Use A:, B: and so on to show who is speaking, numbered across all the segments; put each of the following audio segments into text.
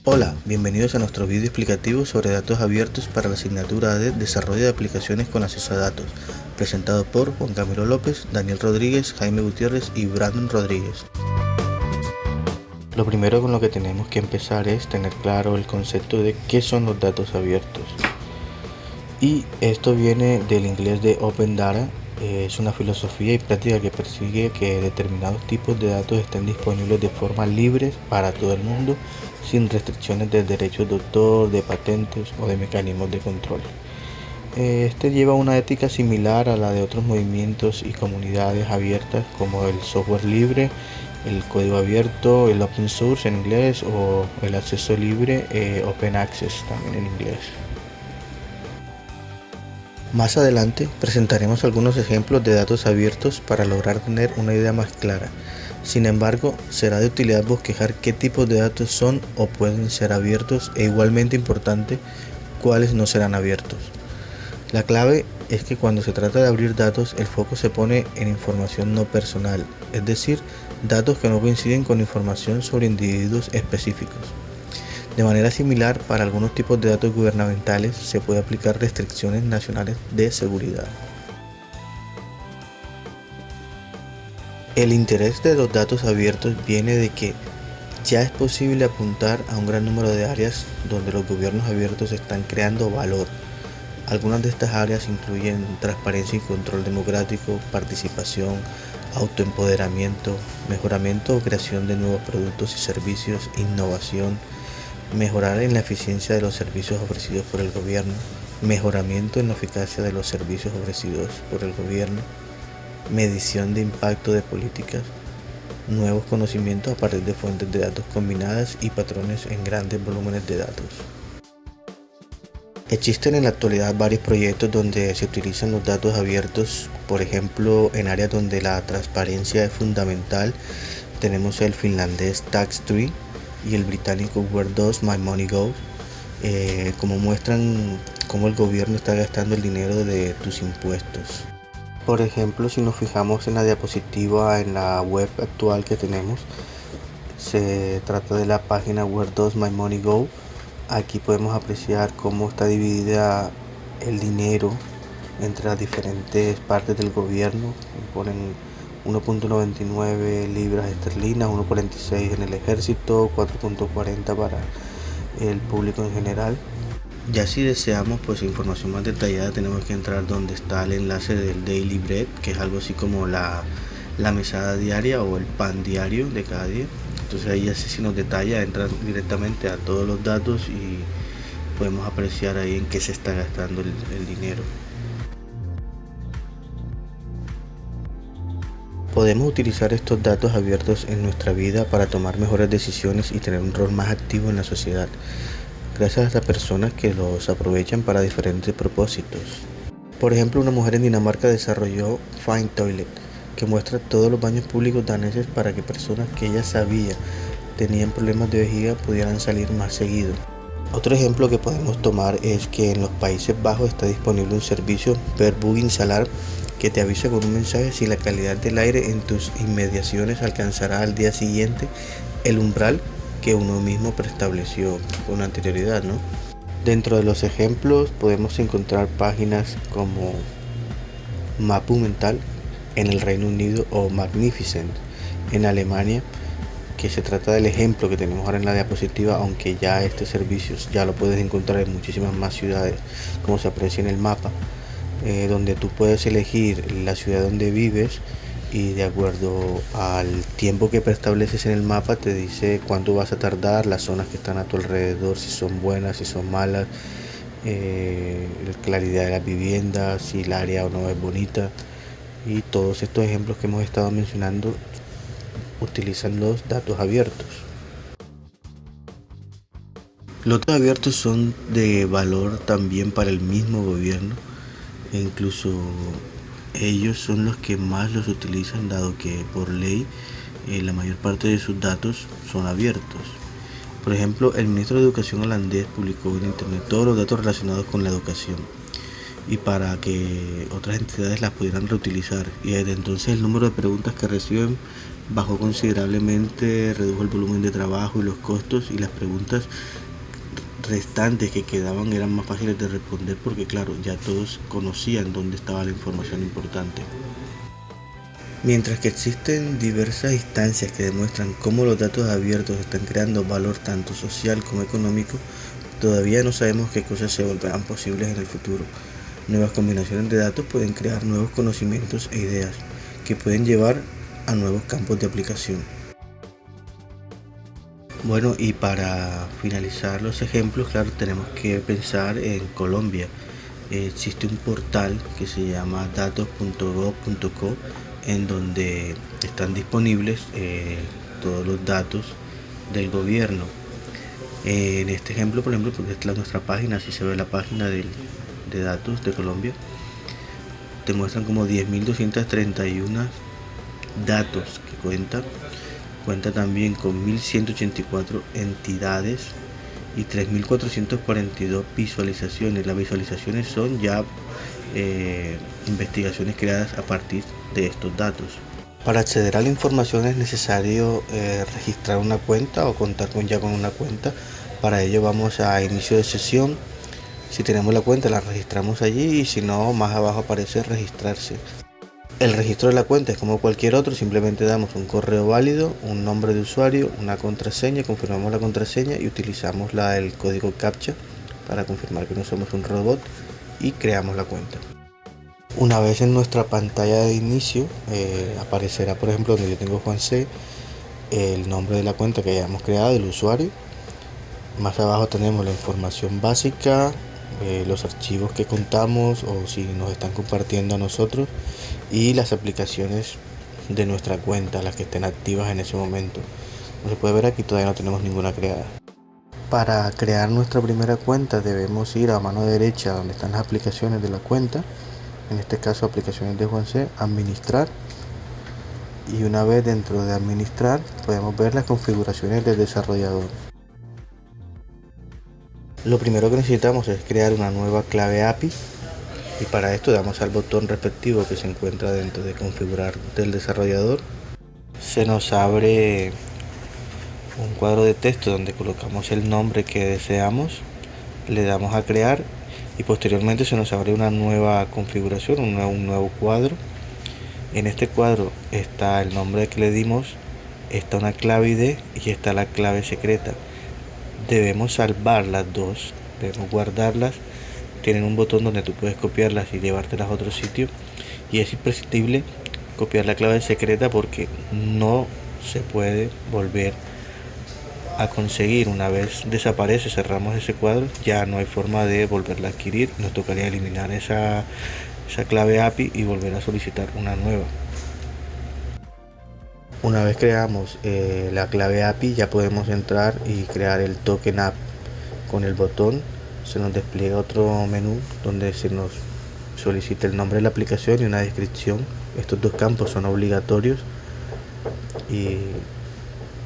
A: Hola, bienvenidos a nuestro vídeo explicativo sobre datos abiertos para la asignatura de Desarrollo de aplicaciones con acceso a datos, presentado por Juan Camilo López, Daniel Rodríguez, Jaime Gutiérrez y Brandon Rodríguez. Lo primero con lo que tenemos que empezar es tener claro el concepto de qué son los datos abiertos. Y esto viene del inglés de Open Data. Es una filosofía y práctica que persigue que determinados tipos de datos estén disponibles de forma libre para todo el mundo, sin restricciones de derechos de autor, de patentes o de mecanismos de control. Este lleva una ética similar a la de otros movimientos y comunidades abiertas como el software libre, el código abierto, el open source en inglés o el acceso libre, open access también en inglés. Más adelante presentaremos algunos ejemplos de datos abiertos para lograr tener una idea más clara. Sin embargo, será de utilidad bosquejar qué tipos de datos son o pueden ser abiertos e igualmente importante, cuáles no serán abiertos. La clave es que cuando se trata de abrir datos, el foco se pone en información no personal, es decir, datos que no coinciden con información sobre individuos específicos. De manera similar, para algunos tipos de datos gubernamentales se puede aplicar restricciones nacionales de seguridad. El interés de los datos abiertos viene de que ya es posible apuntar a un gran número de áreas donde los gobiernos abiertos están creando valor. Algunas de estas áreas incluyen transparencia y control democrático, participación, autoempoderamiento, mejoramiento o creación de nuevos productos y servicios, innovación, mejorar en la eficiencia de los servicios ofrecidos por el gobierno, mejoramiento en la eficacia de los servicios ofrecidos por el gobierno, medición de impacto de políticas, nuevos conocimientos a partir de fuentes de datos combinadas y patrones en grandes volúmenes de datos. Existen en la actualidad varios proyectos donde se utilizan los datos abiertos, por ejemplo, en áreas donde la transparencia es fundamental. Tenemos el finlandés Tax3 y el británico Where Does My Money Go, como muestran cómo el gobierno está gastando el dinero de tus impuestos. Por ejemplo, si nos fijamos en la diapositiva en la web actual que tenemos, se trata de la página Where Does My Money Go. Aquí podemos apreciar cómo está dividida el dinero entre las diferentes partes del gobierno. Ponen 1.99 libras esterlinas, 1.46 en el ejército, 4.40 para el público en general. Ya si deseamos información más detallada, tenemos que entrar donde está el enlace del Daily Bread, que es algo así como la mesada diaria o el pan diario de cada día. Entonces ahí así si nos detalla, entra directamente a todos los datos y podemos apreciar ahí en qué se está gastando el dinero. Podemos utilizar estos datos abiertos en nuestra vida para tomar mejores decisiones y tener un rol más activo en la sociedad, gracias a personas que los aprovechan para diferentes propósitos. Por ejemplo, una mujer en Dinamarca desarrolló Find Toilet, que muestra todos los baños públicos daneses para que personas que ella sabía tenían problemas de vejiga pudieran salir más seguido. Otro ejemplo que podemos tomar es que en los Países Bajos está disponible un servicio Verboegen Salar que te avisa con un mensaje si la calidad del aire en tus inmediaciones alcanzará al día siguiente el umbral que uno mismo preestableció con anterioridad, ¿no? Dentro de los ejemplos podemos encontrar páginas como Mapu Mental en el Reino Unido o Magnificent en Alemania, que se trata del ejemplo que tenemos ahora en la diapositiva, aunque ya este servicio ya lo puedes encontrar en muchísimas más ciudades, como se aprecia en el mapa, donde tú puedes elegir la ciudad donde vives y de acuerdo al tiempo que preestableces en el mapa te dice cuánto vas a tardar, las zonas que están a tu alrededor, si son buenas, si son malas, la claridad de las viviendas, si el área o no es bonita. Y todos estos ejemplos que hemos estado mencionando utilizan los datos abiertos. Los datos abiertos son de valor también para el mismo gobierno e incluso ellos son los que más los utilizan, dado que por ley la mayor parte de sus datos son abiertos. Por ejemplo, el ministro de Educación holandés publicó en internet todos los datos relacionados con la educación y para que otras entidades las pudieran reutilizar, y desde entonces el número de preguntas que reciben bajó considerablemente, redujo el volumen de trabajo y los costos, y las preguntas restantes que quedaban eran más fáciles de responder porque claro, ya todos conocían dónde estaba la información importante. Mientras que existen diversas instancias que demuestran cómo los datos abiertos están creando valor tanto social como económico, todavía no sabemos qué cosas se volverán posibles en el futuro. Nuevas combinaciones de datos pueden crear nuevos conocimientos e ideas que pueden llevar a nuevos campos de aplicación. Bueno, y para finalizar los ejemplos, claro, tenemos que pensar en Colombia. Existe un portal que se llama datos.gov.co en donde están disponibles todos los datos del gobierno. En este ejemplo, por ejemplo, porque esta es nuestra página, así se ve la página de datos de Colombia. Te muestran como 10.231 datos que cuenta también con 1.184 entidades y 3.442 visualizaciones. Las visualizaciones son ya investigaciones creadas a partir de estos datos. Para acceder a la información es necesario registrar una cuenta o contar ya con una cuenta. Para ello vamos a inicio de sesión. Si tenemos la cuenta la registramos allí, y si no, más abajo aparece registrarse. El registro de la cuenta es como cualquier otro, simplemente damos un correo válido, un nombre de usuario, una contraseña, confirmamos la contraseña y utilizamos el código CAPTCHA para confirmar que no somos un robot, y creamos la cuenta. Una vez en nuestra pantalla de inicio aparecerá, por ejemplo, donde yo tengo Juan C, el nombre de la cuenta que hayamos creado, el usuario. Más abajo tenemos la información básica, los archivos que contamos o si nos están compartiendo a nosotros, y las aplicaciones de nuestra cuenta, las que estén activas en ese momento. Como se puede ver aquí, todavía no tenemos ninguna creada. Para crear nuestra primera cuenta debemos ir a mano derecha donde están las aplicaciones de la cuenta, en este caso aplicaciones de Juan C, administrar, y una vez dentro de administrar podemos ver las configuraciones del desarrollador. Lo primero que necesitamos es crear una nueva clave API, y para esto damos al botón respectivo que se encuentra dentro de configurar del desarrollador. Se nos abre un cuadro de texto donde colocamos el nombre que deseamos, le damos a crear y posteriormente se nos abre una nueva configuración, un nuevo cuadro. En este cuadro está el nombre que le dimos, está una clave ID y está la clave secreta. Debemos salvar las dos, debemos guardarlas. Tienen un botón donde tú puedes copiarlas y llevártelas a otro sitio, y es imprescindible copiar la clave secreta porque no se puede volver a conseguir. Una vez desaparece, cerramos ese cuadro, ya no hay forma de volverla a adquirir. Nos tocaría eliminar esa clave API y volver a solicitar una nueva. Una vez creamos la clave API, ya podemos entrar y crear el token app. Con el botón se nos despliega otro menú donde se nos solicita el nombre de la aplicación y una descripción. Estos dos campos son obligatorios y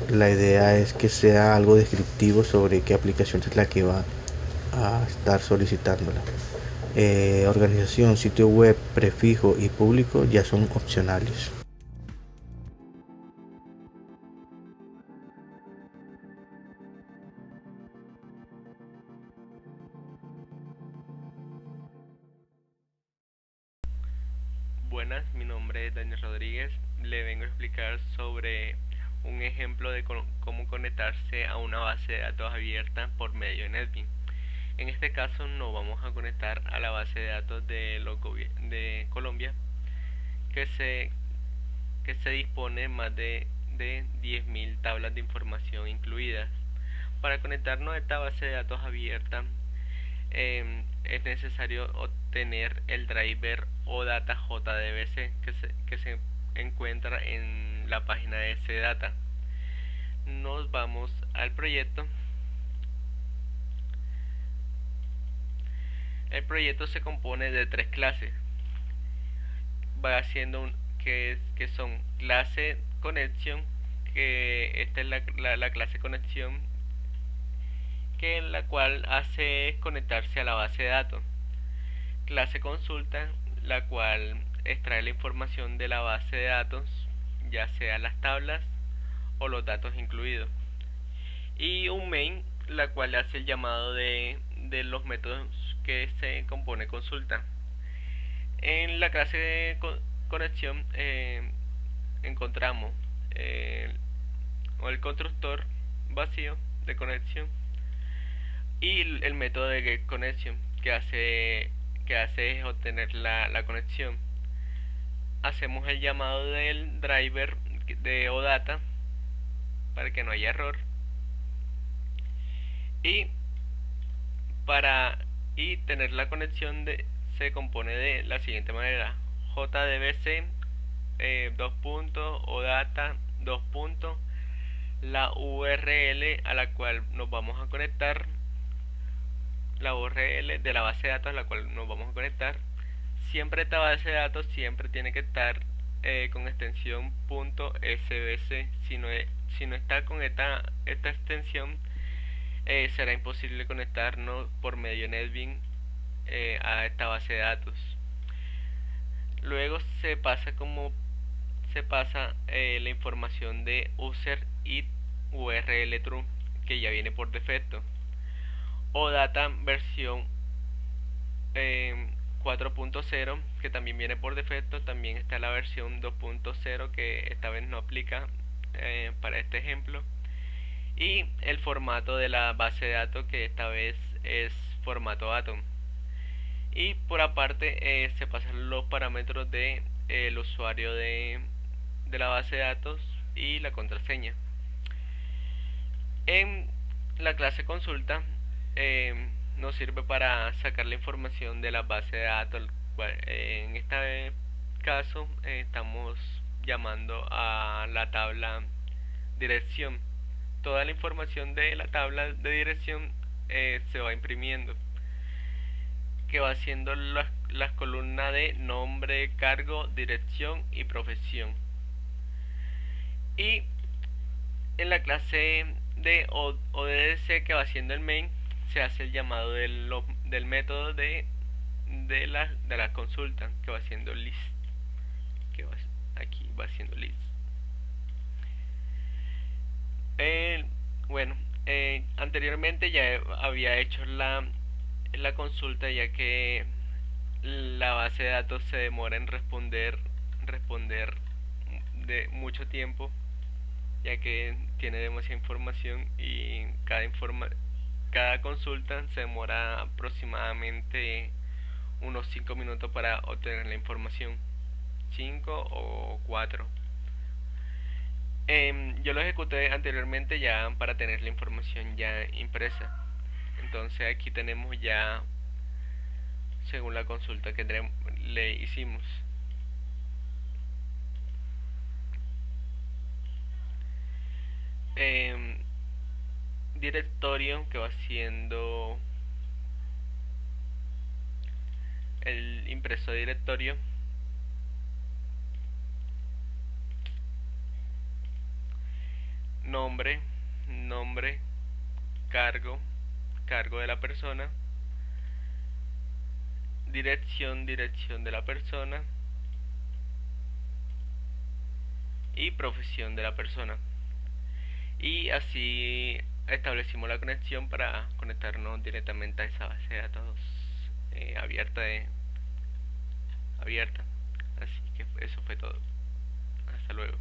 A: la idea es que sea algo descriptivo sobre qué aplicación es la que va a estar solicitándola. Organización, sitio web, prefijo y público ya son opcionales.
B: Buenas, mi nombre es Daniel Rodríguez. Le vengo a explicar sobre un ejemplo de cómo conectarse a una base de datos abierta por medio de NetBeans. En este caso nos vamos a conectar a la base de datos de Colombia, que se dispone más de 10.000 tablas de información incluidas. Para conectarnos a esta base de datos abierta es necesario obtener el driver OData JDBC que se encuentra en la página de CData. Nos vamos al proyecto. El proyecto se compone de tres clases. Va haciendo que son clase conexión, que esta es la clase conexión, que en la cual hace conectarse a la base de datos. Clase consulta, la cual extrae la información de la base de datos ya sea las tablas o los datos incluidos. Y un main, la cual hace el llamado de los métodos que se compone consulta. En la clase de conexión encontramos el constructor vacío de conexión y el método de getConnection que hace es obtener la conexión. Hacemos el llamado del driver de OData para que no haya error, y tener la conexión se compone de la siguiente manera: jdbc OData la URL a la cual nos vamos a conectar, la URL de la base de datos a la cual nos vamos a conectar. Siempre esta base de datos siempre tiene que estar con extensión .sbc. Si no está con esta extensión, será imposible conectarnos por medio de NetBeans a esta base de datos. Luego se pasa la información de user id URL true, que ya viene por defecto. OData versión 4.0, que también viene por defecto. También está la versión 2.0, que esta vez no aplica para este ejemplo. Y el formato de la base de datos, que esta vez es formato Atom. Y por aparte se pasan los parámetros de el usuario de la base de datos y la contraseña. En la clase consulta nos sirve para sacar la información de la base de datos, en este caso estamos llamando a la tabla dirección. Toda la información de la tabla de dirección se va imprimiendo, que va haciendo las columnas de nombre, cargo, dirección y profesión. Y en la clase de ODDC, que va haciendo el main, se hace el llamado del método de la consulta, que va haciendo list, aquí va haciendo list. Anteriormente ya había hecho la consulta, ya que la base de datos se demora en responder de mucho tiempo, ya que tiene demasiada información, y cada consulta se demora aproximadamente unos 5 minutos para obtener la información, 5 o 4. Yo lo ejecuté anteriormente ya para tener la información ya impresa. Entonces aquí tenemos ya, según la consulta que le hicimos. Directorio, que va siendo el impreso de directorio. Nombre, cargo de la persona, dirección de la persona, y profesión de la persona. Y así establecimos la conexión para conectarnos directamente a esa base de datos abierta. Así que eso fue todo. Hasta luego.